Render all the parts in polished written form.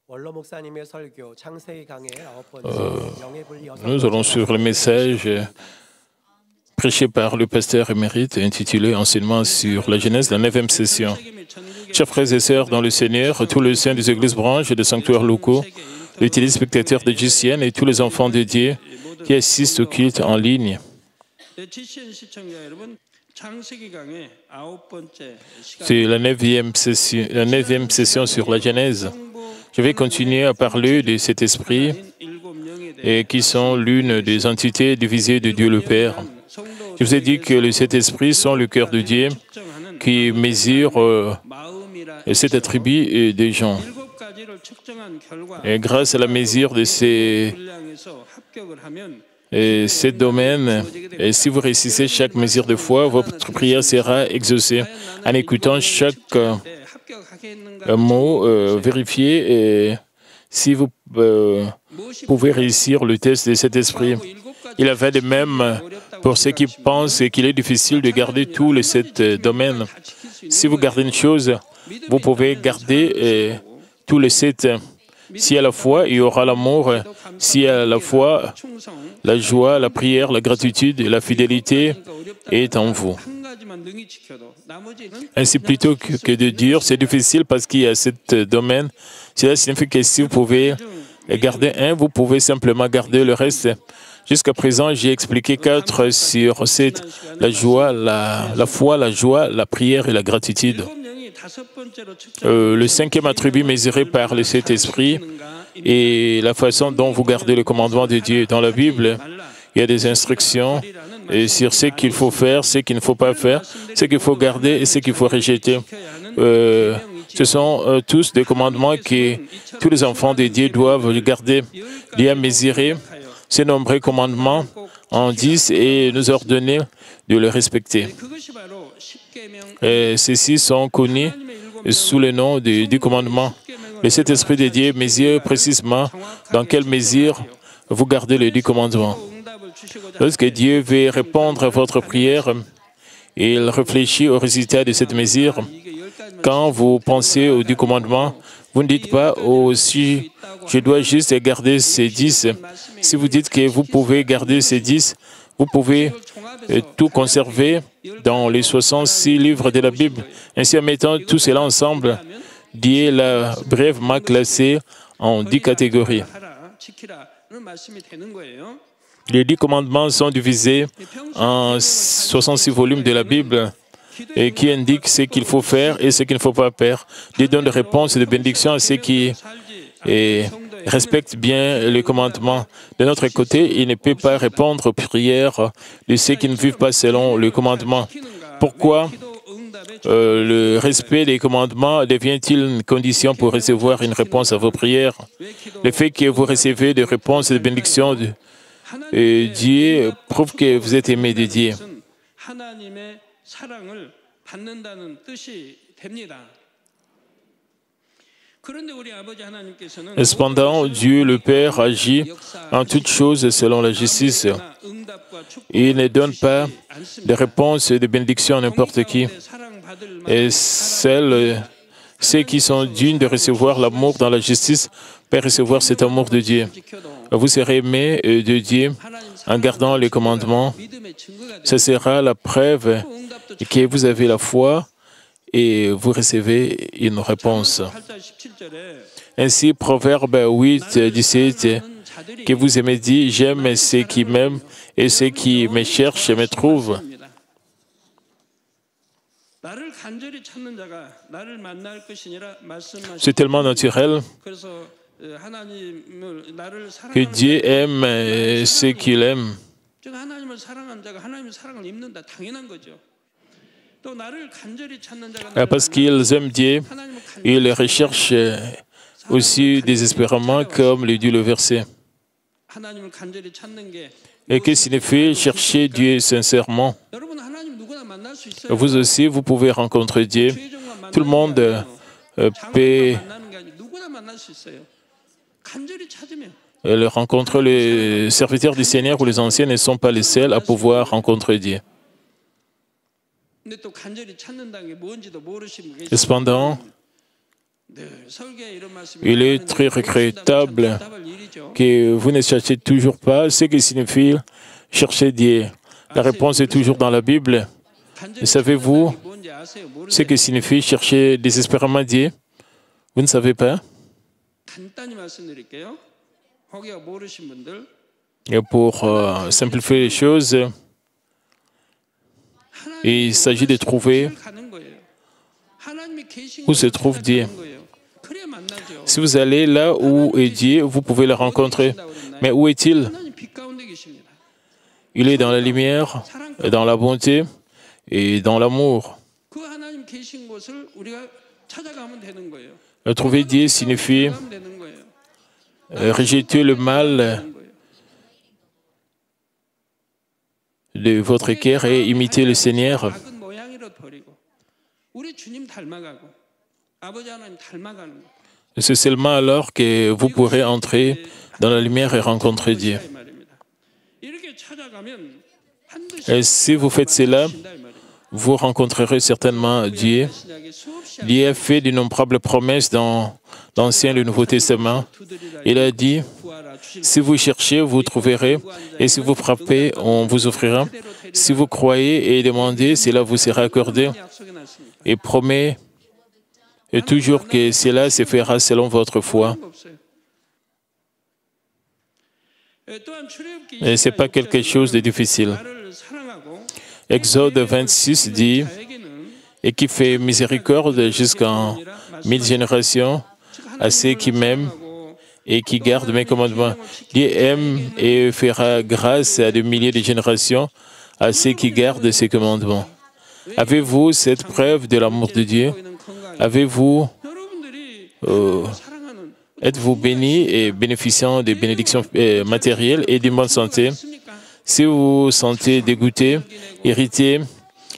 Nous allons suivre le message prêché par le pasteur émérite intitulé « Enseignement sur la Genèse », la 9e session. Chers frères et sœurs dans le Seigneur, tous les saints des églises branches et des sanctuaires locaux, les téléspectateurs de GCN et tous les enfants de Dieu qui assistent au culte en ligne. C'est la 9e session sur la Genèse. Je vais continuer à parler de cet esprit et qui sont l'une des entités divisées de Dieu le Père. Je vous ai dit que les sept esprits sont le cœur de Dieu qui mesure cet attribut des gens. Et grâce à la mesure de ces domaines, et si vous réussissez chaque mesure de foi, votre prière sera exaucée. En écoutant chaque mot, vérifiez et si vous pouvez réussir le test de cet esprit. Il en va de même pour ceux qui pensent qu'il est difficile de garder tous les sept domaines. Si vous gardez une chose, vous pouvez garder tous les sept. Si à la fois il y aura l'amour, si à la fois la joie, la prière, la gratitude et la fidélité est en vous. Ainsi, plutôt que de dire c'est difficile parce qu'il y a sept domaines, cela signifie que si vous pouvez garder un, vous pouvez simplement garder le reste. Jusqu'à présent, j'ai expliqué 4 sur 7, la joie, la foi, la joie, la prière et la gratitude. Le 5e attribut mesuré par les 7 esprits et la façon dont vous gardez le commandement de Dieu. Dans la Bible, il y a des instructions sur ce qu'il faut faire, ce qu'il ne faut pas faire, ce qu'il faut garder et ce qu'il faut rejeter. Ce sont tous des commandements que tous les enfants de Dieu doivent garder. Dieu a mesuré ces nombreux commandements en 10 et nous ordonner de les respecter. Ceux-ci sont connus sous le nom du commandement. Le Saint-Esprit de Dieu mesure précisément dans quelle mesure vous gardez les 10 commandements. Lorsque Dieu veut répondre à votre prière, il réfléchit au résultat de cette mesure. Quand vous pensez aux 10 commandements, vous ne dites pas aussi je dois juste garder ces 10. Si vous dites que vous pouvez garder ces 10, vous pouvez tout conserver dans les 66 livres de la Bible. Ainsi, en mettant tout cela ensemble, Dieu l'a brièvement classé en 10 catégories. Les 10 commandements sont divisés en 66 volumes de la Bible et qui indiquent ce qu'il faut faire et ce qu'il ne faut pas faire. Dieu donne des réponses et des bénédictions à ceux qui respectent bien les commandements. De notre côté, il ne peut pas répondre aux prières de ceux qui ne vivent pas selon le commandement. Pourquoi le respect des commandements devient-il une condition pour recevoir une réponse à vos prières? Le fait que vous recevez des réponses et des bénédictions de Dieu prouve que vous êtes aimé de Dieu. Cependant, Dieu le Père agit en toutes choses selon la justice. Il ne donne pas de réponses et de bénédictions à n'importe qui. Et ceux qui sont dignes de recevoir l'amour dans la justice peuvent recevoir cet amour de Dieu. Vous serez aimés de Dieu en gardant les commandements. Ce sera la preuve que vous avez la foi et vous recevez une réponse. Ainsi, Proverbe 8, 17, que vous aimez dit, j'aime ceux qui m'aiment et ceux qui me cherchent me trouvent. C'est tellement naturel que Dieu aime ceux qu'il aime. Parce qu'ils aiment Dieu, ils le recherchent aussi désespérément, comme le dit le verset. Et que signifie chercher Dieu sincèrement? Vous aussi, vous pouvez rencontrer Dieu. Tout le monde peut le rencontrer. Les serviteurs du Seigneur ou les anciens ne sont pas les seuls à pouvoir rencontrer Dieu. Cependant, Il est très regrettable que vous ne cherchiez toujours pas ce qui signifie chercher Dieu. La réponse est toujours dans la Bible. Et savez-vous ce que signifie chercher désespérément Dieu? Vous ne savez pas? Et pour simplifier les choses, il s'agit de trouver où se trouve Dieu. Si vous allez là où est Dieu, vous pouvez le rencontrer. Mais où est-il? Il est dans la lumière, dans la bonté et dans l'amour. Trouver Dieu signifie rejeter le mal de votre cœur et imiter le Seigneur. C'est seulement alors que vous pourrez entrer dans la lumière et rencontrer Dieu. Et si vous faites cela, vous rencontrerez certainement Dieu. Dieu a fait d'innombrables promesses dans l'Ancien et le Nouveau Testament. Il a dit, si vous cherchez, vous trouverez, et si vous frappez, on vous offrira. Si vous croyez et demandez, cela vous sera accordé. Et promet et toujours que cela se fera selon votre foi. Et ce n'est pas quelque chose de difficile. Exode 26 dit, et qui fait miséricorde jusqu'en 1000 générations à ceux qui m'aiment et qui gardent mes commandements. Dieu aime et fera grâce à des milliers de générations à ceux qui gardent ses commandements. Avez-vous cette preuve de l'amour de Dieu? Avez-vous, êtes-vous béni et bénéficiant des bénédictions matérielles et d'une bonne santé? Si vous vous sentez dégoûté, irrité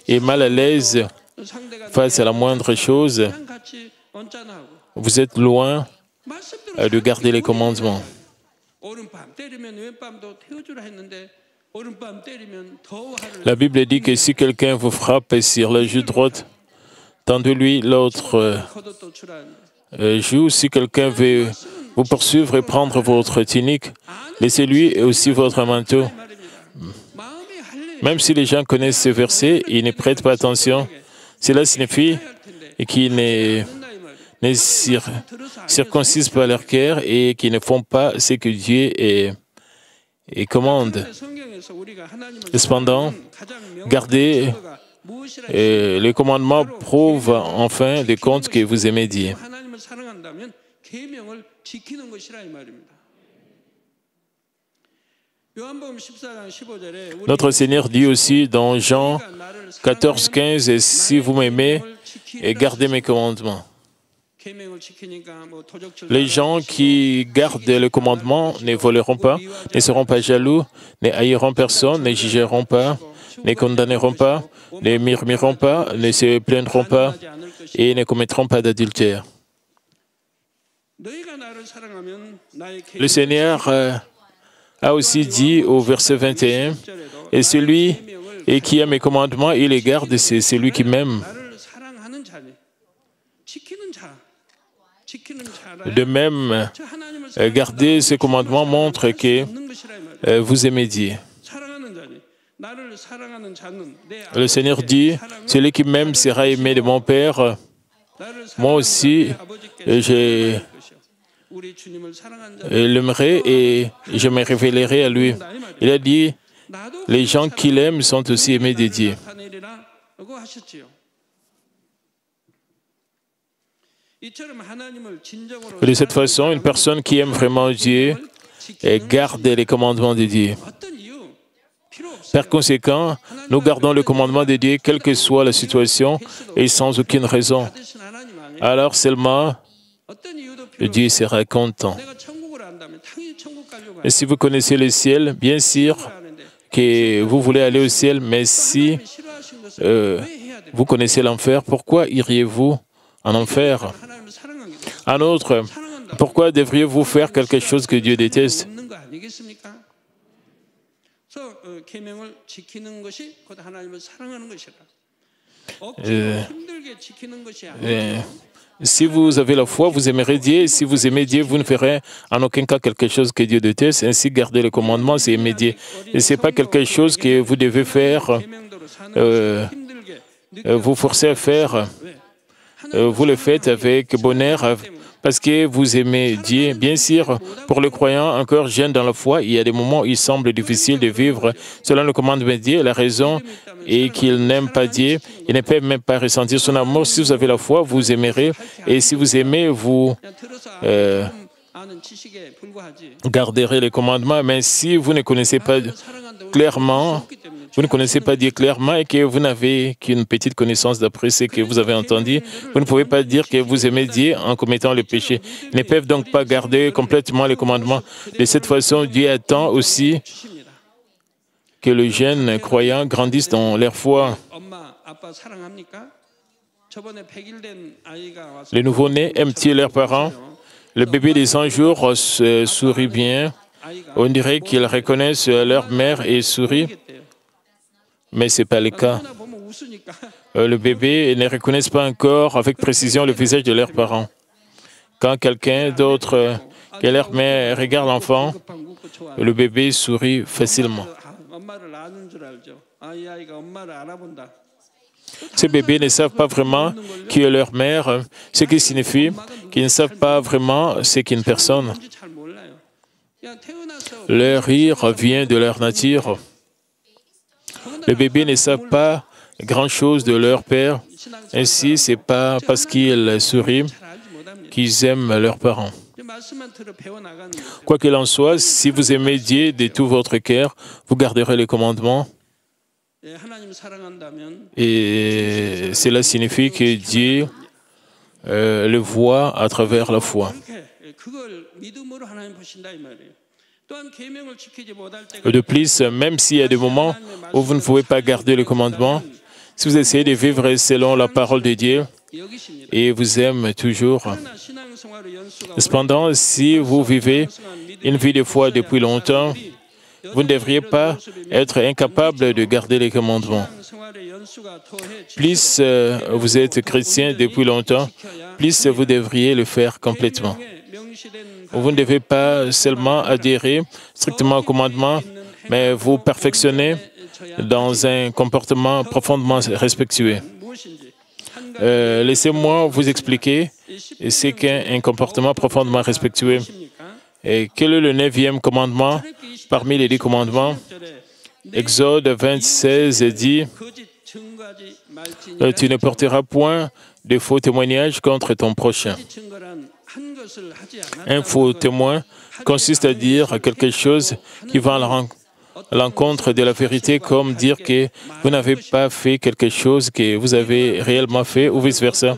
et mal à l'aise face à la moindre chose, vous êtes loin de garder les commandements. La Bible dit que si quelqu'un vous frappe sur la joue droite, tendez-lui l'autre joue. Si quelqu'un veut vous poursuivre et prendre votre tunique, laissez-lui aussi votre manteau. Même si les gens connaissent ce verset, ils ne prêtent pas attention. Cela signifie qu'ils ne circoncisent pas leur cœur et qu'ils ne font pas ce que Dieu commande. Cependant, garder les commandements prouvent en fin de compte que vous aimez Dieu. Notre Seigneur dit aussi dans Jean 14, 15, « Si vous m'aimez, gardez mes commandements. » Les gens qui gardent le commandement ne voleront pas, ne seront pas jaloux, ne haïront personne, ne jugeront pas, ne condamneront pas, ne murmureront pas, ne se plaindront pas et ne commettront pas d'adultère. Le Seigneur a aussi dit au verset 21, « Et celui qui a mes commandements, il les garde, c'est celui qui m'aime. » De même, garder ces commandements montre que vous aimez Dieu. Le Seigneur dit, « Celui qui m'aime sera aimé de mon Père. Moi aussi, je l'aimerai et je me révélerai à lui. » Il a dit, « Les gens qui l'aiment sont aussi aimés de Dieu. » De cette façon, une personne qui aime vraiment Dieu garde les commandements de Dieu. Par conséquent, nous gardons le commandement de Dieu, quelle que soit la situation, et sans aucune raison. Alors seulement, Dieu sera content. Et si vous connaissez le ciel, bien sûr que vous voulez aller au ciel, mais si vous connaissez l'enfer, pourquoi iriez-vous en enfer? En outre, pourquoi devriez-vous faire quelque chose que Dieu déteste? Si vous avez la foi, vous aimerez Dieu. Et si vous aimez Dieu, vous ne ferez en aucun cas quelque chose que Dieu déteste. Ainsi, garder les commandements, c'est aimer Dieu. Et ce n'est pas quelque chose que vous devez faire, vous forcer à faire. Vous le faites avec bonheur parce que vous aimez Dieu. Bien sûr, pour le croyant encore jeune dans la foi, il y a des moments où il semble difficile de vivre selon le commandement de Dieu. La raison est qu'ils n'aiment pas Dieu. Ils ne peuvent même pas ressentir son amour. Si vous avez la foi, vous aimerez. Et si vous aimez, vous garderez les commandements. Mais si vous ne connaissez pas clairement, vous ne connaissez pas Dieu clairement et que vous n'avez qu'une petite connaissance d'après ce que vous avez entendu, vous ne pouvez pas dire que vous aimez Dieu en commettant le péché. Ils ne peuvent donc pas garder complètement les commandements. De cette façon, Dieu attend aussi que les jeunes croyants grandissent dans leur foi. Les nouveau-nés aiment-ils leurs parents? Le bébé des 100 jours sourit bien. On dirait qu'ils reconnaissent leur mère et sourient. Mais ce n'est pas le cas. Le bébé ne reconnaît pas encore avec précision le visage de leurs parents. Quand quelqu'un d'autre que leur mère regarde l'enfant, le bébé sourit facilement. Ces bébés ne savent pas vraiment qui est leur mère, ce qui signifie qu'ils ne savent pas vraiment ce qu'est une personne. Leur rire vient de leur nature. Les bébés ne savent pas grand-chose de leur père. Ainsi, ce n'est pas parce qu'ils sourient qu'ils aiment leurs parents. Quoi qu'il en soit, si vous aimez Dieu de tout votre cœur, vous garderez les commandements. Et cela signifie que Dieu le voit à travers la foi. De plus, même s'il y a des moments où vous ne pouvez pas garder le commandement, si vous essayez de vivre selon la parole de Dieu, et vous aime toujours. Cependant, si vous vivez une vie de foi depuis longtemps, vous ne devriez pas être incapable de garder les commandements. Plus vous êtes chrétien depuis longtemps, plus vous devriez le faire complètement. Vous ne devez pas seulement adhérer strictement au commandement, mais vous perfectionner dans un comportement profondément respectueux. Laissez-moi vous expliquer ce qu'est un comportement profondément respectueux. Et quel est le 9e commandement parmi les 10 commandements? Exode 26 dit « Tu ne porteras point de faux témoignages contre ton prochain ». Un faux témoin consiste à dire quelque chose qui va à l'encontre de la vérité, comme dire que vous n'avez pas fait quelque chose que vous avez réellement fait, ou vice-versa.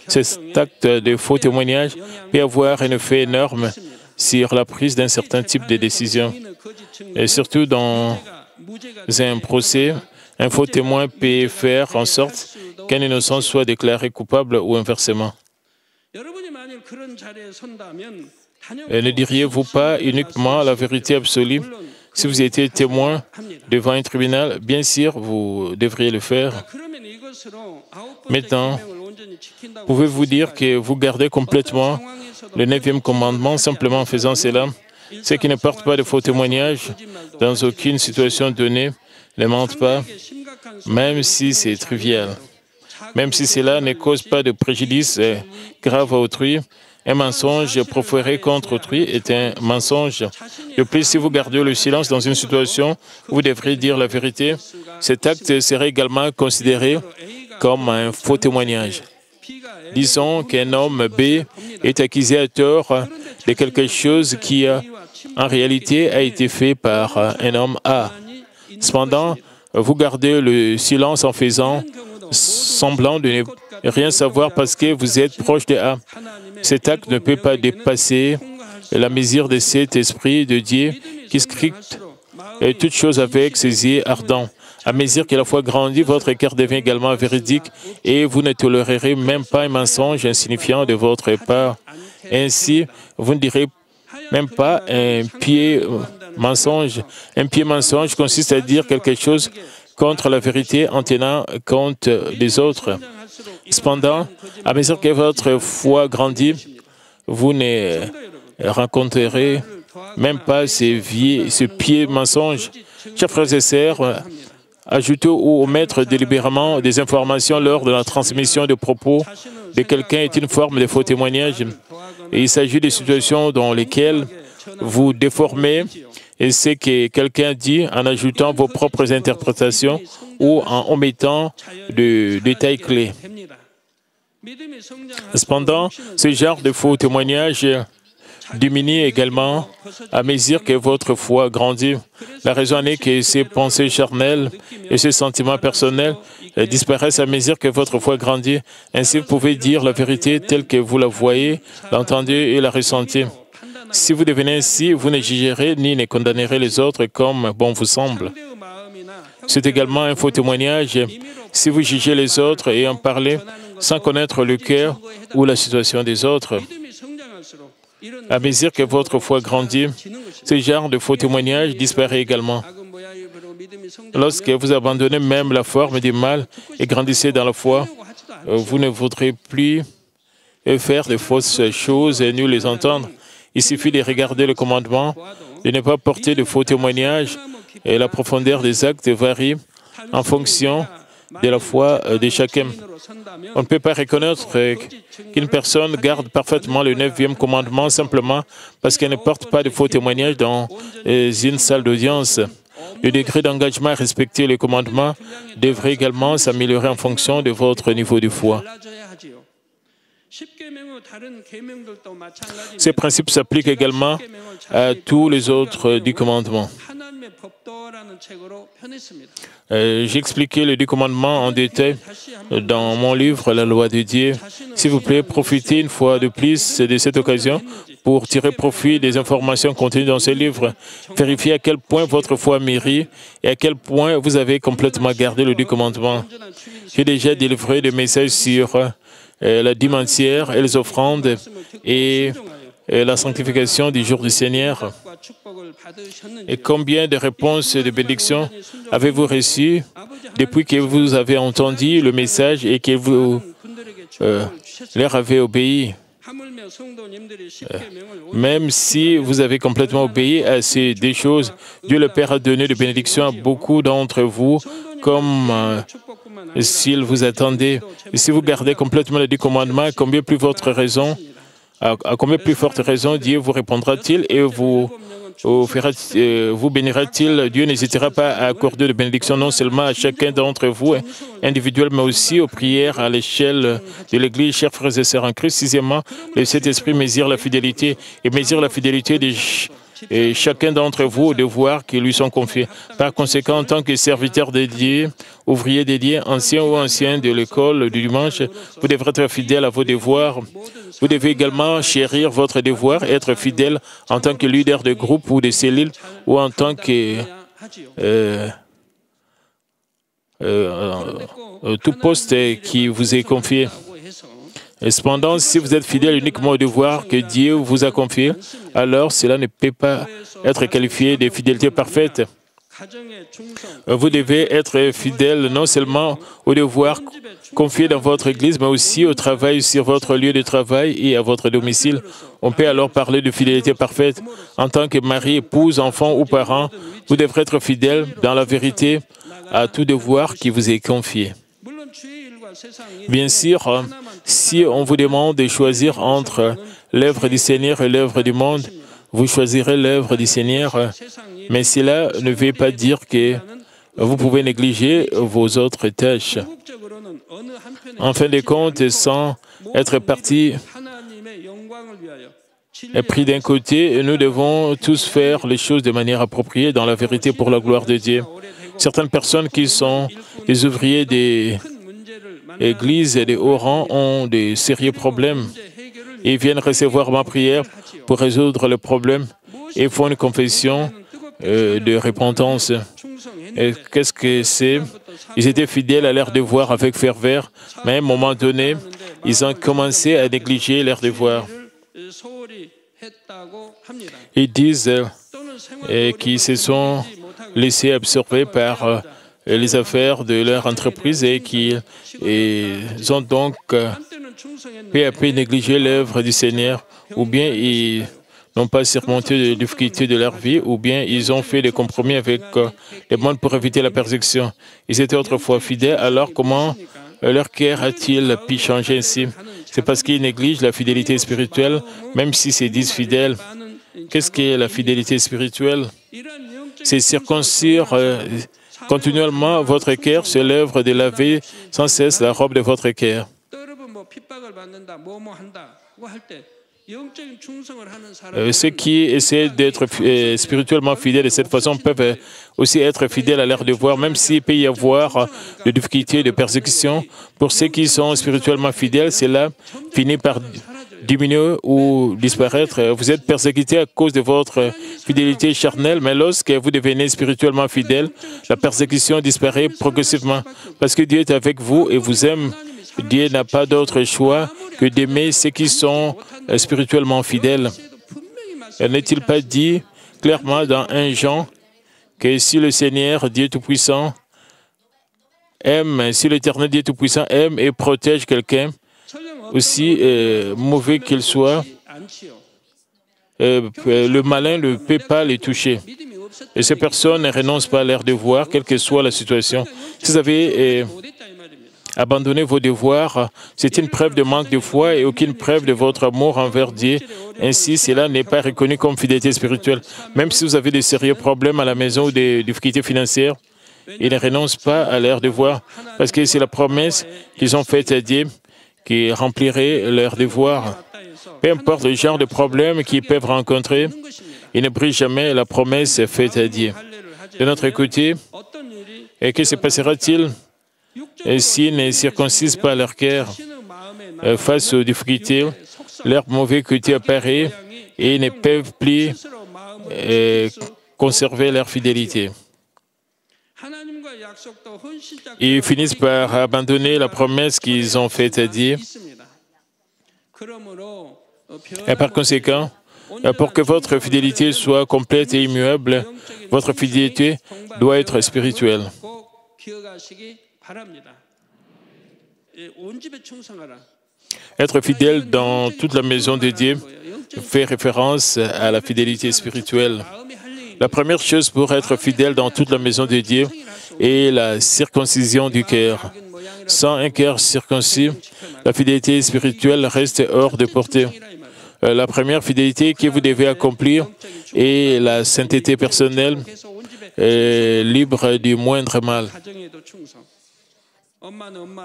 Cet acte de faux témoignage peut avoir un effet énorme sur la prise d'un certain type de décision. Et surtout dans un procès, un faux témoin peut faire en sorte qu'un innocent soit déclaré coupable ou inversement. Et ne diriez-vous pas uniquement la vérité absolue? Si vous étiez témoin devant un tribunal, bien sûr, vous devriez le faire. Maintenant, pouvez-vous dire que vous gardez complètement le 9e commandement simplement en faisant cela? Ceux qui ne portent pas de faux témoignages dans aucune situation donnée ne mentent pas, même si c'est trivial. Même si cela ne cause pas de préjudice grave à autrui, un mensonge proféré contre autrui est un mensonge. De plus, si vous gardez le silence dans une situation où vous devriez dire la vérité, cet acte serait également considéré comme un faux témoignage. Disons qu'un homme B est accusé à tort de quelque chose qui, en réalité, a été fait par un homme A. Cependant, vous gardez le silence en faisant semblant de ne rien savoir parce que vous êtes proche de A. Cet acte ne peut pas dépasser la mesure de cet esprit de Dieu qui scripte toute chose avec ses yeux ardents. À mesure que la foi grandit, votre cœur devient également véridique et vous ne tolérerez même pas un mensonge insignifiant de votre part. Ainsi, vous ne direz même pas un pied mensonge. Un pied mensonge consiste à dire quelque chose contre la vérité en tenant compte des autres. Cependant, à mesure que votre foi grandit, vous ne rencontrerez même pas ce pied mensonge. Chers frères et sœurs, ajoutez ou omettre délibérément des informations lors de la transmission de propos de quelqu'un est une forme de faux témoignage. Et il s'agit de situations dans lesquelles vous déformez ce que quelqu'un dit en ajoutant vos propres interprétations ou en omettant de détails clés. Cependant, ce genre de faux témoignage diminue également à mesure que votre foi grandit. La raison en est que ces pensées charnelles et ces sentiments personnels disparaissent à mesure que votre foi grandit. Ainsi, vous pouvez dire la vérité telle que vous la voyez, l'entendez et la ressentez. Si vous devenez ainsi, vous ne jugerez ni ne condamnerez les autres comme bon vous semble. C'est également un faux témoignage si vous jugez les autres et en parlez sans connaître le cœur ou la situation des autres. À mesure que votre foi grandit, ce genre de faux témoignage disparaît également. Lorsque vous abandonnez même la forme du mal et grandissez dans la foi, vous ne voudrez plus faire de fausses choses et ni les entendre. Il suffit de regarder le commandement, de ne pas porter de faux témoignages, et la profondeur des actes varie en fonction de la foi de chacun. On ne peut pas reconnaître qu'une personne garde parfaitement le 9e commandement simplement parce qu'elle ne porte pas de faux témoignages dans une salle d'audience. Le degré d'engagement à respecter les commandements devrait également s'améliorer en fonction de votre niveau de foi. Ces principes s'appliquent également à tous les autres 10 commandements. J'ai expliqué les 10 commandements en détail dans mon livre « La loi de Dieu ». S'il vous plaît, profitez une fois de plus de cette occasion pour tirer profit des informations contenues dans ce livre. Vérifiez à quel point votre foi mûrit et à quel point vous avez complètement gardé les 10 commandements. J'ai déjà délivré des messages sur la dîme entière et les offrandes et la sanctification du jour du Seigneur. Et combien de réponses et de bénédictions avez-vous reçues depuis que vous avez entendu le message et que vous leur avez obéi? Même si vous avez complètement obéi à ces 2 choses, Dieu le Père a donné des bénédictions à beaucoup d'entre vous, comme s'il vous attendait. Et si vous gardez complètement les 10 commandements, à combien plus forte raison Dieu vous répondra-t-il et vous bénira-t-il? Dieu n'hésitera pas à accorder de bénédictions non seulement à chacun d'entre vous individuellement, mais aussi aux prières à l'échelle de l'Église. Chers frères et sœurs en Christ, sixièmement, le Saint-Esprit mesure la fidélité et mesure la fidélité de chacun d'entre vous aux devoirs qui lui sont confiés. Par conséquent, en tant que serviteur dédié, ouvrier dédié, ancien ou ancien de l'école du dimanche, vous devrez être fidèle à vos devoirs. Vous devez également chérir votre devoir, être fidèle en tant que leader de groupe ou de cellule ou en tant que tout poste qui vous est confié. Et cependant, si vous êtes fidèle uniquement au devoir que Dieu vous a confié, alors cela ne peut pas être qualifié de fidélité parfaite. Vous devez être fidèle non seulement au devoir confié dans votre Église, mais aussi au travail sur votre lieu de travail et à votre domicile. On peut alors parler de fidélité parfaite. En tant que mari, épouse, enfant ou parent, vous devrez être fidèle dans la vérité à tout devoir qui vous est confié. Bien sûr, si on vous demande de choisir entre l'œuvre du Seigneur et l'œuvre du monde, vous choisirez l'œuvre du Seigneur, mais cela ne veut pas dire que vous pouvez négliger vos autres tâches. En fin de compte, sans être parti et pris d'un côté, nous devons tous faire les choses de manière appropriée dans la vérité pour la gloire de Dieu. Certaines personnes qui sont des ouvriers des églises et des hauts rangs ont des sérieux problèmes. Ils viennent recevoir ma prière pour résoudre le problème et font une confession de repentance. Et qu'est-ce que c'est? Ils étaient fidèles à leur devoir avec ferveur, mais à un moment donné, ils ont commencé à négliger leur devoir. Ils disent qu'ils se sont laissés absorber par les affaires de leur entreprise et qu'ils ont donc peu à peu négligé l'œuvre du Seigneur, ou bien ils n'ont pas surmonté les difficultés de leur vie, ou bien ils ont fait des compromis avec le monde pour éviter la persécution. Ils étaient autrefois fidèles, alors comment leur cœur a-t-il pu changer ainsi? C'est parce qu'ils négligent la fidélité spirituelle, même s'ils se disent fidèles. Qu'est-ce qu'est la fidélité spirituelle? C'est circoncire continuellement votre cœur, c'est l'œuvre de laver sans cesse la robe de votre cœur. Ceux qui essaient d'être spirituellement fidèles de cette façon peuvent aussi être fidèles à leur devoir, même s'il peut y avoir des difficultés, de persécutions. Pour ceux qui sont spirituellement fidèles, cela finit par diminuer ou disparaître. Vous êtes persécuté à cause de votre fidélité charnelle, mais lorsque vous devenez spirituellement fidèle, la persécution disparaît progressivement parce que Dieu est avec vous et vous aime. Dieu n'a pas d'autre choix que d'aimer ceux qui sont spirituellement fidèles. N'est-il pas dit clairement dans 1 Jean que si le Seigneur, Dieu Tout-Puissant, aime, si l'Éternel Dieu Tout-Puissant aime et protège quelqu'un, aussi mauvais qu'il soit, le malin ne peut pas les toucher. Et ces personnes ne renoncent pas à leur devoir, quelle que soit la situation. Si vous avez abandonné vos devoirs, c'est une preuve de manque de foi et aucune preuve de votre amour envers Dieu. Ainsi, cela n'est pas reconnu comme fidélité spirituelle. Même si vous avez de sérieux problèmes à la maison ou des difficultés financières, ils ne renoncent pas à leur devoir parce que c'est la promesse qu'ils ont faite à Dieu qui remplirait leurs devoirs. Peu importe le genre de problème qu'ils peuvent rencontrer, ils ne brisent jamais la promesse faite à Dieu. De notre côté, et que se passera-t-il s'ils ne circoncisent pas leur cœur face aux difficultés? Leur mauvais côté apparaît et ils ne peuvent plus conserver leur fidélité. Ils finissent par abandonner la promesse qu'ils ont faite à Dieu. Et par conséquent, pour que votre fidélité soit complète et immuable, votre fidélité doit être spirituelle. Être fidèle dans toute la maison de Dieu fait référence à la fidélité spirituelle. La première chose pour être fidèle dans toute la maison de Dieu est la circoncision du cœur. Sans un cœur circoncis, la fidélité spirituelle reste hors de portée. La première fidélité que vous devez accomplir est la sainteté personnelle, libre du moindre mal.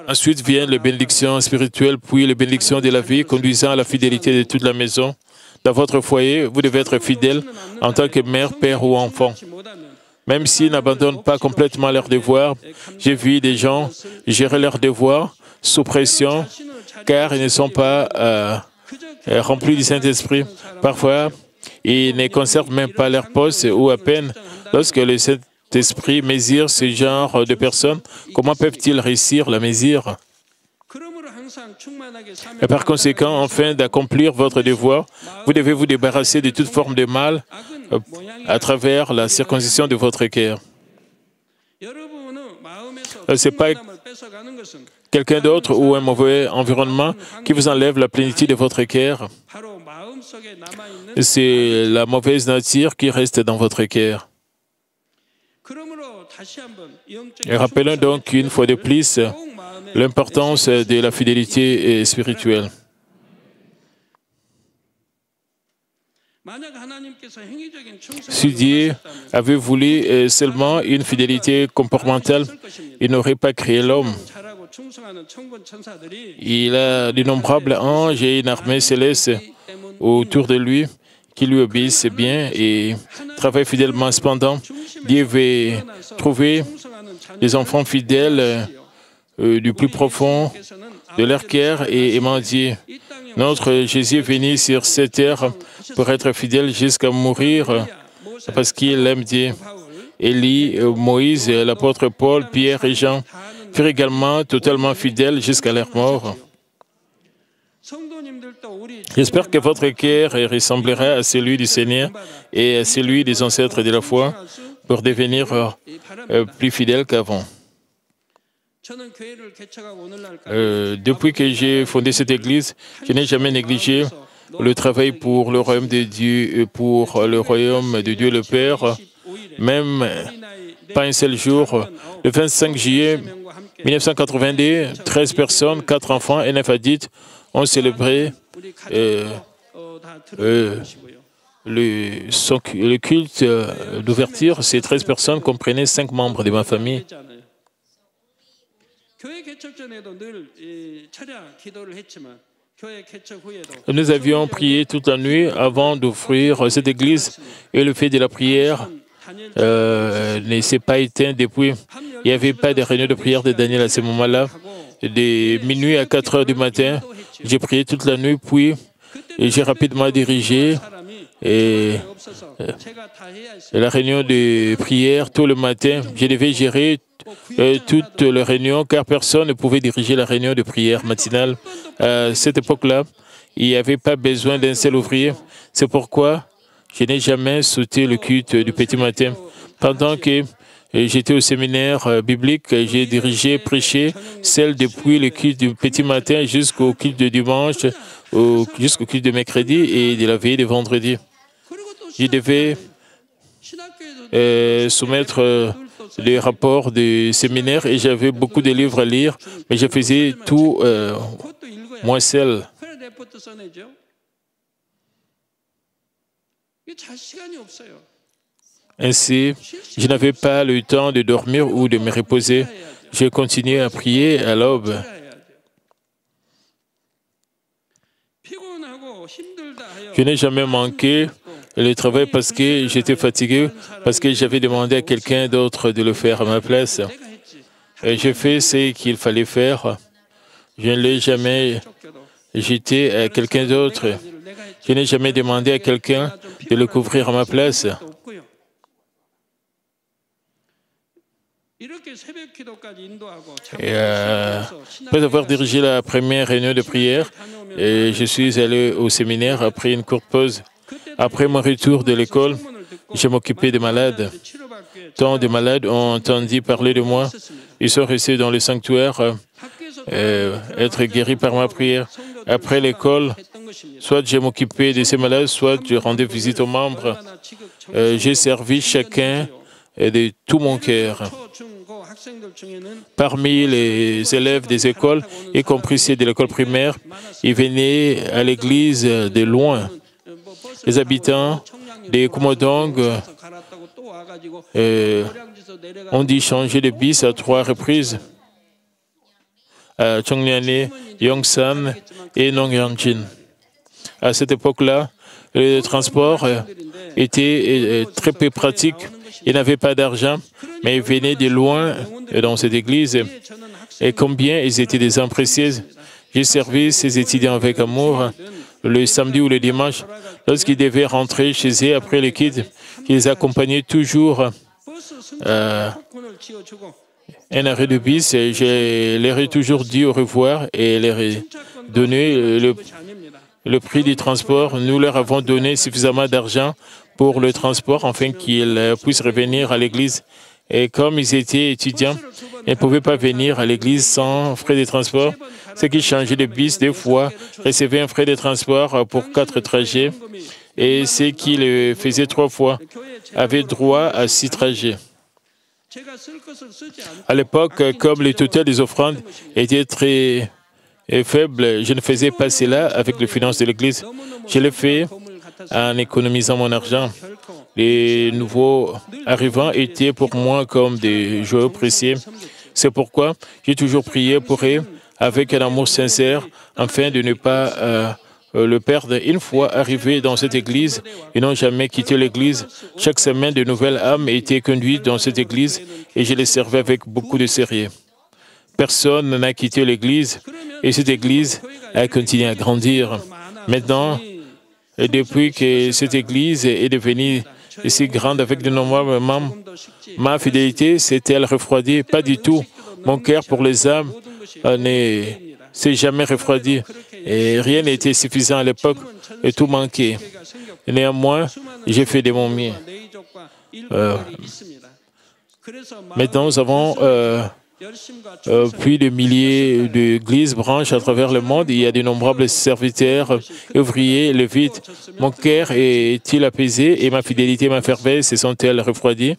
Ensuite viennent les bénédictions spirituelles, puis les bénédictions de la vie conduisant à la fidélité de toute la maison. Dans votre foyer, vous devez être fidèle en tant que mère, père ou enfant. Même s'ils n'abandonnent pas complètement leurs devoirs, j'ai vu des gens gérer leurs devoirs sous pression, car ils ne sont pas remplis du Saint-Esprit. Parfois, ils ne conservent même pas leur poste ou à peine. Lorsque le Saint-Esprit mesure ce genre de personnes, comment peuvent-ils réussir la mesure? Et par conséquent, afin d'accomplir votre devoir, vous devez vous débarrasser de toute forme de mal à travers la circoncision de votre cœur. Ce n'est pas quelqu'un d'autre ou un mauvais environnement qui vous enlève la plénitude de votre cœur. C'est la mauvaise nature qui reste dans votre cœur. Et rappelons donc une fois de plus l'importance de la fidélité spirituelle. Si Dieu avait voulu seulement une fidélité comportementale, il n'aurait pas créé l'homme. Il a d'innombrables anges et une armée céleste autour de lui qui lui obéissent bien et travaillent fidèlement. Cependant, Dieu veut trouver des enfants fidèles du plus profond de leur cœur et aimant Dieu. Notre Jésus est venu sur cette terre pour être fidèle jusqu'à mourir parce qu'il aime Dieu. Élie, Moïse, l'apôtre Paul, Pierre et Jean furent également totalement fidèles jusqu'à leur mort. J'espère que votre cœur ressemblera à celui du Seigneur et à celui des ancêtres de la foi pour devenir plus fidèle qu'avant. Depuis que j'ai fondé cette église, je n'ai jamais négligé le travail pour le royaume de Dieu, pour le royaume de Dieu le Père, même pas un seul jour. Le 25 juillet 1982, 13 personnes, 4 enfants et 9 adultes ont célébré le culte d'ouverture. Ces 13 personnes comprenaient 5 membres de ma famille. Nous avions prié toute la nuit avant d'ouvrir cette église et le fait de la prière ne s'est pas éteint depuis. Il n'y avait pas de réunion de prière de Daniel à ce moment-là. De minuit à 4 heures du matin, j'ai prié toute la nuit, puis j'ai rapidement dirigé la réunion de prière tout le matin. Je devais gérer toute la réunion car personne ne pouvait diriger la réunion de prière matinale. À cette époque-là, il n'y avait pas besoin d'un seul ouvrier. C'est pourquoi je n'ai jamais sauté le culte du petit matin. Pendant que j'étais au séminaire biblique, j'ai dirigé, prêché, celle depuis le culte du petit matin jusqu'au culte de dimanche, jusqu'au culte de mercredi et de la veille de vendredi. Je devais soumettre les rapports du séminaire et j'avais beaucoup de livres à lire, mais je faisais tout moi seul. Ainsi, je n'avais pas le temps de dormir ou de me reposer. J'ai continué à prier à l'aube. Je n'ai jamais manqué le travail parce que j'étais fatigué, parce que j'avais demandé à quelqu'un d'autre de le faire à ma place. Et j'ai fait ce qu'il fallait faire. Je ne l'ai jamais jeté à quelqu'un d'autre. Je n'ai jamais demandé à quelqu'un de le couvrir à ma place. Et après avoir dirigé la première réunion de prière, je suis allé au séminaire après une courte pause. Après mon retour de l'école, je m'occupais des malades. Tant de malades ont entendu parler de moi. Ils sont restés dans le sanctuaire, être guéris par ma prière. Après l'école, soit je m'occupais de ces malades, soit je rendais visite aux membres. J'ai servi chacun de tout mon cœur. Parmi les élèves des écoles, y compris ceux de l'école primaire, ils venaient à l'église de loin. Les habitants des Kumodong ont dû changer de bus à 3 reprises, à Chongyane, Yongsan et Nongyanjin. À cette époque-là, le transport était très peu pratique. Ils n'avaient pas d'argent, mais ils venaient de loin dans cette église. Et combien ils étaient des âmes précieuses. J'ai servi ces étudiants avec amour. Le samedi ou le dimanche, lorsqu'ils devaient rentrer chez eux après le culte, je les accompagnais toujours à un arrêt de bus. Je leur ai toujours dit au revoir et leur ai donné le prix du transport. Nous leur avons donné suffisamment d'argent pour le transport afin qu'ils puissent revenir à l'église. Et comme ils étaient étudiants, ils ne pouvaient pas venir à l'église sans frais de transport. Ceux qui changeaient de bus 2 fois recevaient un frais de transport pour 4 trajets. Et ceux qui le faisaient 3 fois avaient droit à 6 trajets. À l'époque, comme le total des offrandes était très faible, je ne faisais pas cela avec les finances de l'église. Je l'ai fait en économisant mon argent. Les nouveaux arrivants étaient pour moi comme des joyaux précieux. C'est pourquoi j'ai toujours prié pour eux avec un amour sincère, afin de ne pas le perdre. Une fois arrivés dans cette église, ils n'ont jamais quitté l'église. Chaque semaine, de nouvelles âmes étaient conduites dans cette église et je les servais avec beaucoup de sérieux. Personne n'a quitté l'église et cette église a continué à grandir. Maintenant, depuis que cette église est devenue si grande avec de nombreux membres, ma fidélité s'est-elle refroidie? Pas du tout. Mon cœur pour les âmes ne s'est jamais refroidi. Et rien n'était suffisant à l'époque et tout manquait. Néanmoins, j'ai fait de mon mieux. Maintenant, nous avons Puis de milliers d'églises branchent à travers le monde. Il y a d'innombrables serviteurs, ouvriers, lévites. Mon cœur est-il apaisé et ma fidélité, ma ferveur, se sont-elles refroidies?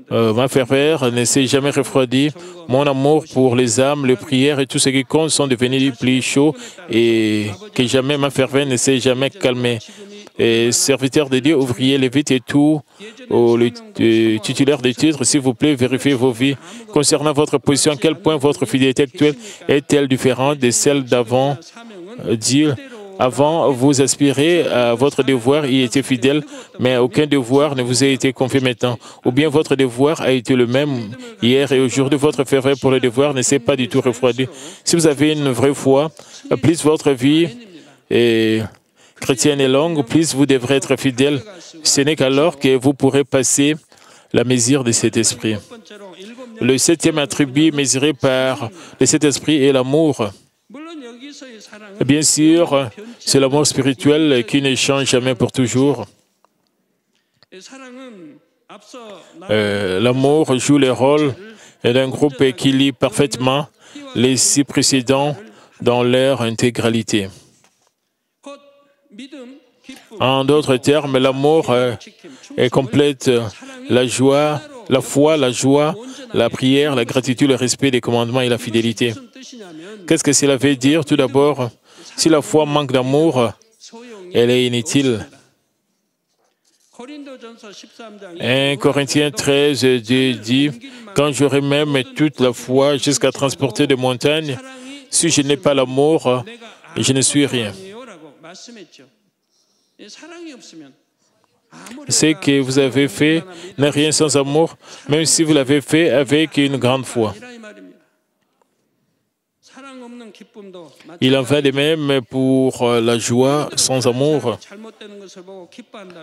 Ma ferveur ne s'est jamais refroidie. Mon amour pour les âmes, les prières et tout ce qui compte sont devenus plus chauds et que jamais ma ferveur ne s'est jamais calmée. Et serviteurs de Dieu, ouvriers, lévites et tout, les titulaires des titres, s'il vous plaît, vérifiez vos vies. Concernant votre position, à quel point votre fidélité actuelle est-elle différente de celle d'avant? Dire, avant, vous aspirez à votre devoir et étiez fidèle, mais aucun devoir ne vous a été confié maintenant. Ou bien votre devoir a été le même hier et aujourd'hui, votre ferveur pour le devoir ne s'est pas du tout refroidi. Si vous avez une vraie foi, plus votre vie est chrétienne est longue, plus vous devrez être fidèle. Ce n'est qu'alors que vous pourrez passer la mesure de cet esprit. Le 7e attribut mesuré par le Saint-Esprit est l'amour. Bien sûr, c'est l'amour spirituel qui ne change jamais pour toujours. L'amour joue le rôle d'un groupe qui lie parfaitement les 6 précédents dans leur intégralité. En d'autres termes, l'amour complète la joie, la foi, la joie, la prière, la gratitude, le respect des commandements et la fidélité. Qu'est-ce que cela veut dire? Tout d'abord, si la foi manque d'amour, elle est inutile. 1 Corinthiens 13 dit, « Quand j'aurai même toute la foi jusqu'à transporter des montagnes, si je n'ai pas l'amour, je ne suis rien. » Ce que vous avez fait n'est rien sans amour, même si vous l'avez fait avec une grande foi. Il en va de même pour la joie sans amour.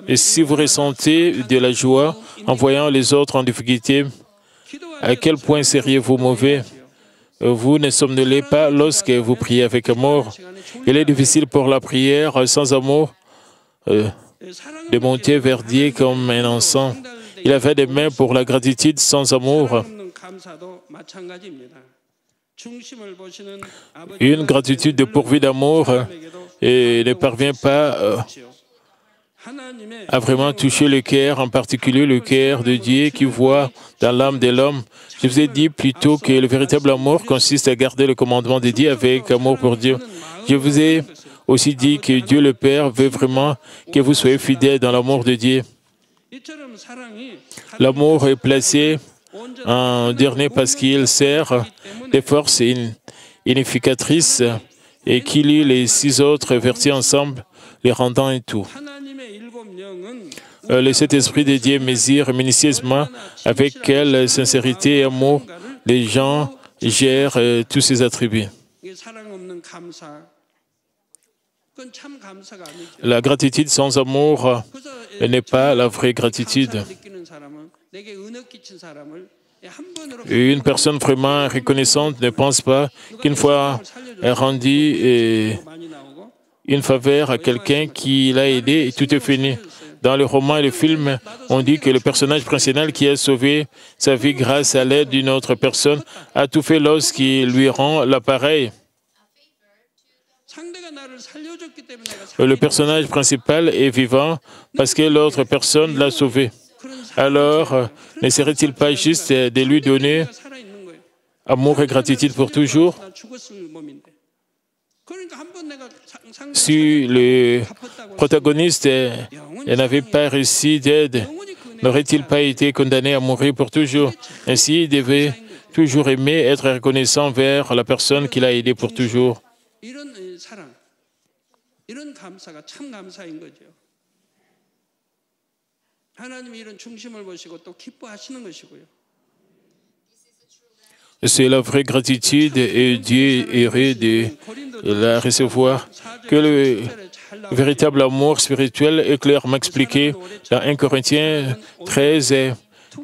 Et si vous ressentez de la joie en voyant les autres en difficulté, à quel point seriez-vous mauvais? Vous ne somnolez pas lorsque vous priez avec amour. Il est difficile pour la prière sans amour de monter vers Dieu comme un encens. Il en va de même pour la gratitude sans amour. Une gratitude dépourvue d'amour ne parvient pas à vraiment toucher le cœur, en particulier le cœur de Dieu qui voit dans l'âme de l'homme. Je vous ai dit plutôt que le véritable amour consiste à garder le commandement de Dieu avec amour pour Dieu. Je vous ai aussi dit que Dieu le Père veut vraiment que vous soyez fidèles dans l'amour de Dieu. L'amour est placé en dernier parce qu'il sert des forces unificatrices et qui lie les 6 autres vertus ensemble, les rendant un tout. Le Saint-Esprit de Dieu mesure minutieusement avec quelle sincérité et amour les gens gèrent tous ces attributs. La gratitude sans amour n'est pas la vraie gratitude. Une personne vraiment reconnaissante ne pense pas qu'une fois rendu une faveur à quelqu'un qui l'a aidé et tout est fini. Dans le roman et le film, on dit que le personnage principal qui a sauvé sa vie grâce à l'aide d'une autre personne a tout fait lorsqu'il lui rend l'appareil. Le personnage principal est vivant parce que l'autre personne l'a sauvé. Alors, ne serait-il pas juste de lui donner amour et gratitude pour toujours? Si le protagoniste n'avait pas reçu d'aide, n'aurait-il pas été condamné à mourir pour toujours? Ainsi, il devait toujours aimer, être reconnaissant vers la personne qui l'a aidé pour toujours. C'est la vraie gratitude et Dieu est heureux de la recevoir. Que le véritable amour spirituel est clairement expliqué dans 1 Corinthiens 13,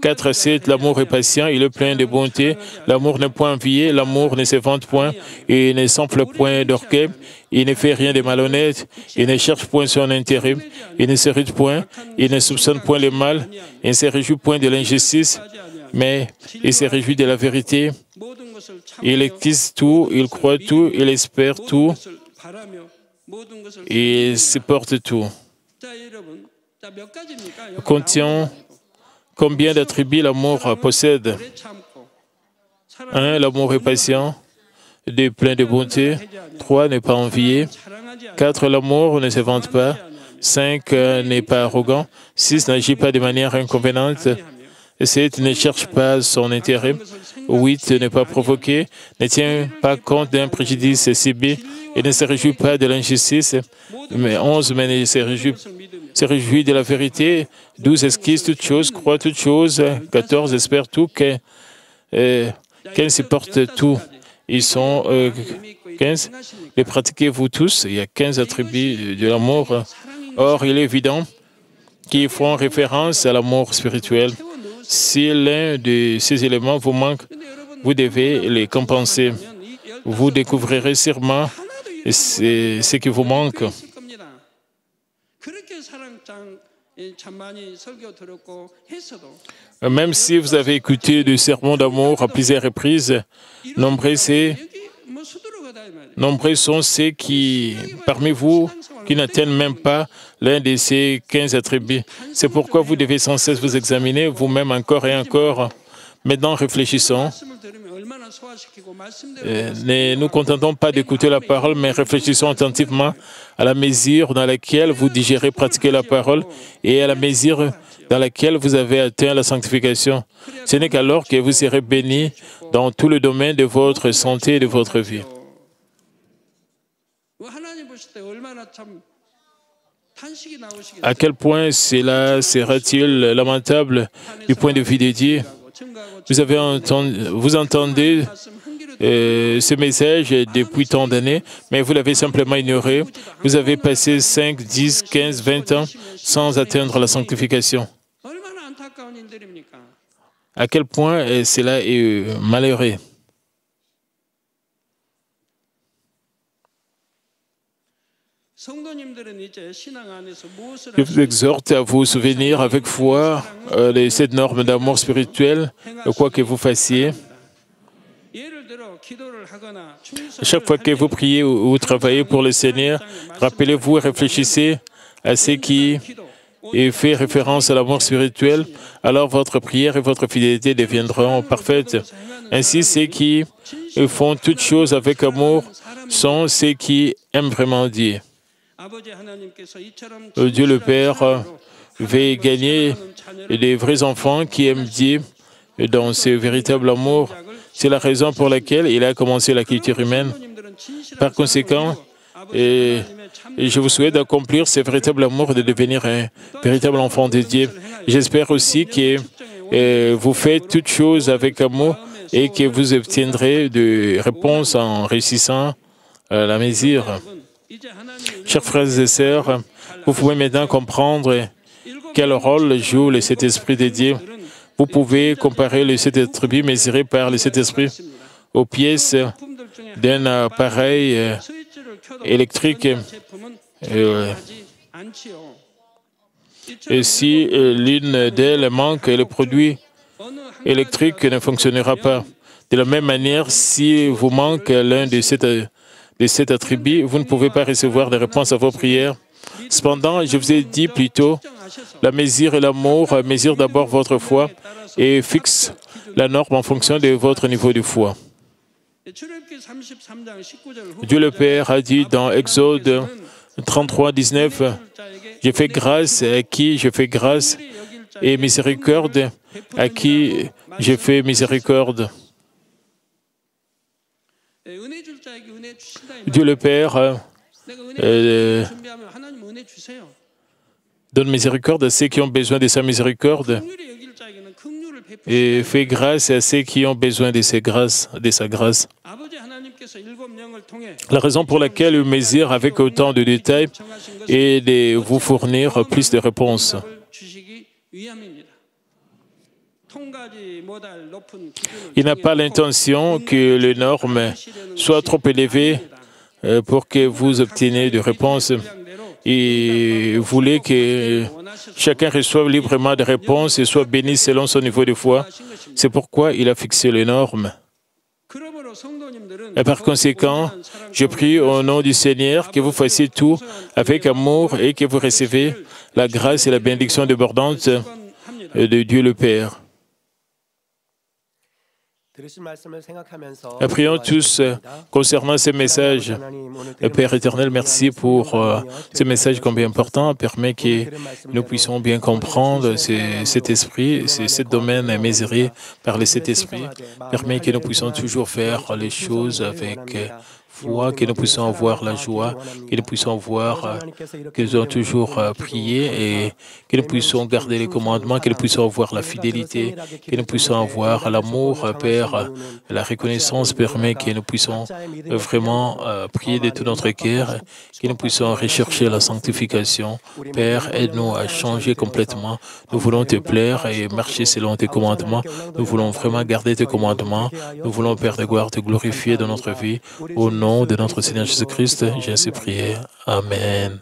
4 à 7. L'amour est patient, il est plein de bonté. L'amour n'est point envié, l'amour ne se vante point et ne s'enfle point d'orgueil. Il ne fait rien de malhonnête, il ne cherche point son intérêt, il ne s'irrite point, il ne soupçonne point le mal, il ne se réjouit point de l'injustice, mais il se réjouit de la vérité. Il existe tout, il croit tout, il espère tout, il supporte tout. Contient combien d'attributs l'amour possède? 1. L'amour est patient. 2. Plein de bonté. 3. Ne pas envier. 4. L'amour ne se vante pas. 5. N'est pas arrogant. 6. N'agit pas de manière inconvéniente. 7. Ne cherche pas son intérêt. 8. Ne pas provoquer. Ne tient pas compte d'un préjudice subis. Et ne se réjouit pas de l'injustice. Mais 11. Mais ne se réjouit de la vérité. 12. Esquisse toutes choses, croit toutes choses. 14. Espère tout. 15. Supporte tout. Ils sont 15. Les pratiquez-vous tous. Il y a 15 attributs de l'amour. Or, il est évident qu'ils font référence à l'amour spirituel. Si l'un de ces éléments vous manque, vous devez les compenser. Vous découvrirez sûrement ce qui vous manque. Même si vous avez écouté du sermon d'amour à plusieurs reprises, nombreux sont ceux qui, parmi vous, qui n'atteignent même pas l'un de ces 15 attributs. C'est pourquoi vous devez sans cesse vous examiner vous-même encore et encore. Maintenant, réfléchissons. Ne nous contentons pas d'écouter la parole, mais réfléchissons attentivement à la mesure dans laquelle vous digérez, pratiquez la parole et à la mesure dans laquelle vous avez atteint la sanctification. Ce n'est qu'alors que vous serez bénis dans tout le domaine de votre santé et de votre vie. À quel point cela sera-t-il lamentable du point de vue de Dieu? Vous entendez ce message depuis tant d'années, mais vous l'avez simplement ignoré. Vous avez passé 5, 10, 15, 20 ans sans atteindre la sanctification. À quel point cela est malheureux. Je vous exhorte à vous souvenir avec foi de cette norme d'amour spirituel, quoi que vous fassiez. Chaque fois que vous priez ou travaillez pour le Seigneur, rappelez-vous et réfléchissez à ce qui fait référence à l'amour spirituel, alors votre prière et votre fidélité deviendront parfaites. Ainsi, ceux qui font toutes choses avec amour sont ceux qui aiment vraiment Dieu. Dieu le Père veut gagner des vrais enfants qui aiment Dieu dans ce véritable amour. C'est la raison pour laquelle il a commencé la culture humaine. Par conséquent, je vous souhaite d'accomplir ce véritable amour et de devenir un véritable enfant de Dieu. J'espère aussi que vous faites toutes choses avec amour et que vous obtiendrez des réponses en réussissant la mesure. Chers frères et sœurs, vous pouvez maintenant comprendre quel rôle joue le Saint-Esprit de Dieu. Vous pouvez comparer les 7 attributs mesurés par le Saint-Esprit aux pièces d'un appareil électrique. Et si l'une d'elles manque, le produit électrique ne fonctionnera pas. De la même manière, si vous manque l'un de ces attributs, vous ne pouvez pas recevoir de réponse à vos prières. Cependant, je vous ai dit plus tôt, la mesure et l'amour mesurent d'abord votre foi et fixent la norme en fonction de votre niveau de foi. Dieu le Père a dit dans Exode 33, 19, « Je fais grâce à qui je fais grâce et miséricorde à qui je fais miséricorde. » Dieu le Père donne miséricorde à ceux qui ont besoin de sa miséricorde et fait grâce à ceux qui ont besoin de sa grâce. La raison pour laquelle il mesure avec autant de détails est de vous fournir plus de réponses. Il n'a pas l'intention que les normes soient trop élevées pour que vous obteniez des réponses. Il voulait que chacun reçoive librement des réponses et soit béni selon son niveau de foi. C'est pourquoi il a fixé les normes. Et par conséquent, je prie au nom du Seigneur que vous fassiez tout avec amour et que vous recevez la grâce et la bénédiction débordante de Dieu le Père. Prions tous concernant ces messages. Père éternel, merci pour ces messages combien importants. Permet que nous puissions bien comprendre cet esprit, ce domaine mesuré par le Saint-Esprit. Permet que nous puissions toujours faire les choses avec foi, que nous puissions avoir la joie, que nous puissions voir que nous avons toujours prié et que nous puissions garder les commandements, que nous puissions avoir la fidélité, que nous puissions avoir l'amour, Père. La reconnaissance permet que nous puissions vraiment prier de tout notre cœur, que nous puissions rechercher la sanctification. Père, aide-nous à changer complètement. Nous voulons te plaire et marcher selon tes commandements. Nous voulons vraiment garder tes commandements. Nous voulons, Père de gloire, te glorifier dans notre vie. Au nom de notre Seigneur Jésus-Christ, j'ai ainsi prié. Amen.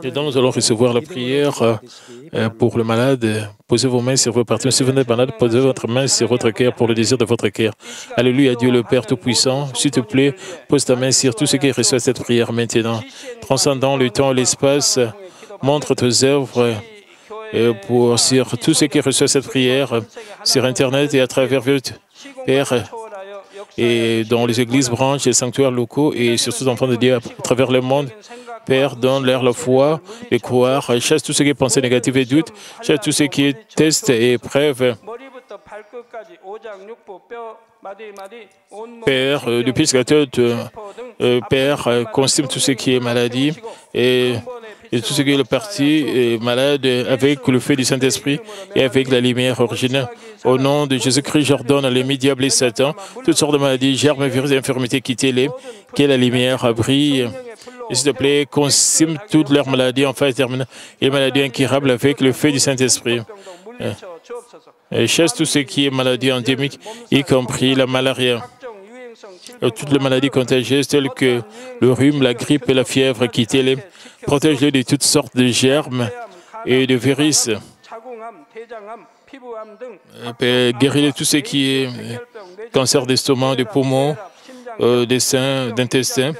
Et donc, nous allons recevoir la prière pour le malade. Posez vos mains sur vos parties. Si vous êtes malade, posez votre main sur votre cœur pour le désir de votre cœur. Alléluia, Dieu le Père Tout-Puissant. S'il te plaît, pose ta main sur tout ce qui reçoit cette prière maintenant. Transcendant le temps et l'espace, montre tes œuvres sur tout ce qui reçoit cette prière sur Internet et à travers votre Père, et dans les églises, branches et sanctuaires locaux et surtout enfants de Dieu à travers le monde. Père, donne-leur la foi, le croire, chasse tout ce qui est pensée négative et doute, chasse tout ce qui est test et épreuve. Père, depuis la tête, Père, consume tout ce qui est maladie et tout ce qui est le parti malade avec le feu du Saint-Esprit et avec la lumière originelle. Au nom de Jésus-Christ, j'ordonne à l'ennemi, diable et Satan, toutes sortes de maladies, germes, virus et infirmités, quittez-les, que la lumière brille. Et s'il te plaît, consume toutes leurs maladies en phase terminale et maladies incurables avec le feu du Saint-Esprit. Et chasse tout ce qui est maladie endémique, y compris la malaria. Toutes les maladies contagieuses telles que le rhume, la grippe et la fièvre, quittez-les. Protège-les de toutes sortes de germes et de virus. Guéris-les tout ce qui est cancer d'estomac, de poumons, des seins, d'intestin,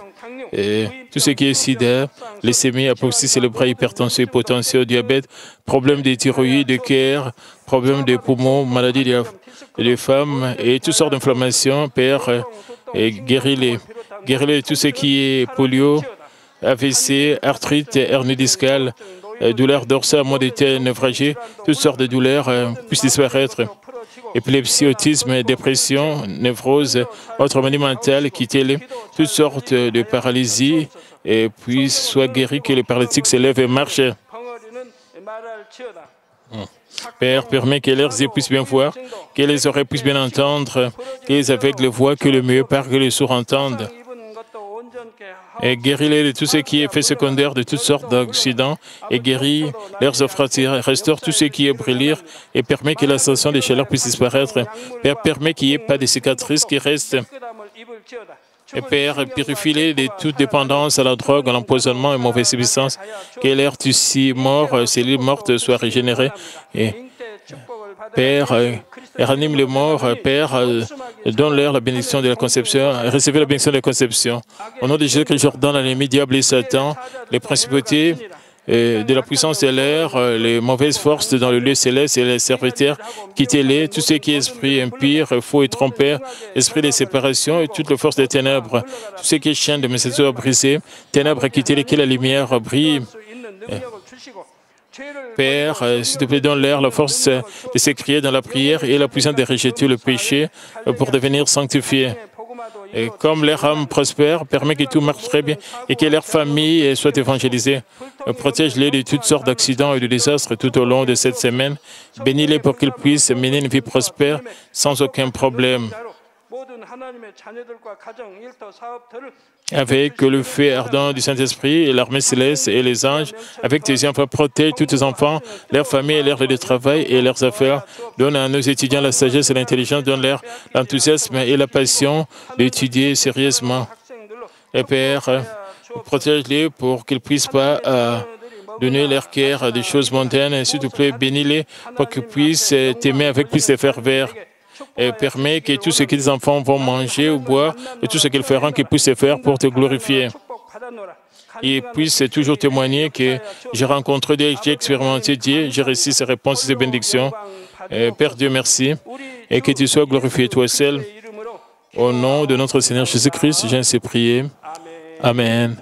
et tout ce qui est sida, leucémie, apoplexie cérébrale, hypertension, hypotension, diabète, problèmes de thyroïde, de cœur, problèmes des poumons, maladies des femmes et toutes sortes d'inflammations, Père, et guéris-les. Guéris-les tout ce qui est polio, AVC, arthrite, hernie discale, douleurs dorsales, maux de tête, névralgie, toutes sortes de douleurs puissent disparaître. Épilepsie, autisme, dépression, névrose, autres maladies mentales, quittez-les, toutes sortes de paralysie, et puis soient guéris, que les paralytiques se lèvent et marchent. Père, permets que leurs yeux puissent bien voir, que les oreilles puissent bien entendre, que les aveugles voient, que le mieux parle, que les sourds entendent. Et guéris-les de tout ce qui est effet secondaire de toutes sortes d'accidents et guéris leurs offres, restaure tout ce qui est brûlure et permet que la sensation de chaleur puisse disparaître. Père, permet qu'il n'y ait pas de cicatrices qui restent. Et Père, purifie-les de toute dépendance à la drogue, à l'empoisonnement et mauvaises substances. Que l'air tissu mort, cellules mortes soient régénérées. Et Père, ranime les morts. Père, donne-leur la bénédiction de la conception. Recevez la bénédiction de la conception. Au nom de Jésus-Christ, j'ordonne à l'ennemi, diable et Satan, les principautés de la puissance de l'air, les mauvaises forces dans le lieu céleste et les serviteurs, quittez-les, tout ce qui est esprit impur, faux et trompeur, esprit de séparation et toutes les forces des ténèbres, tout ce qui est chaîne de messages brisés, ténèbres, quittez-les, que la lumière brille. Père, s'il te plaît, donne-leur la force de s'écrier dans la prière et la puissance de rejeter le péché pour devenir sanctifiés. Et comme leur âme prospère, permet que tout marche très bien et que leur famille soit évangélisée. Protège-les de toutes sortes d'accidents et de désastres tout au long de cette semaine. Bénis-les pour qu'ils puissent mener une vie prospère sans aucun problème. avec le feu ardent du Saint-Esprit et l'armée céleste et les anges, avec tes enfants, protège tous tes enfants, leurs familles, leurs lieux de travail et leurs affaires. Donne à nos étudiants la sagesse et l'intelligence, donne-leur l'enthousiasme et la passion d'étudier sérieusement. Et Père, protège-les pour qu'ils ne puissent pas donner leur cœur à des choses mondaines. S'il te plaît, bénis-les pour qu'ils puissent t'aimer avec plus de ferveur. Et permet que tout ce que tes enfants vont manger ou boire et tout ce qu'ils feront, qu'ils puissent faire pour te glorifier. Ils puissent toujours témoigner que j'ai rencontré Dieu, j'ai expérimenté Dieu, j'ai reçu ses réponses et ses bénédictions. Et Père Dieu, merci. Et que tu sois glorifié toi seul. Au nom de notre Seigneur Jésus-Christ, j'ai ainsi prié. Amen.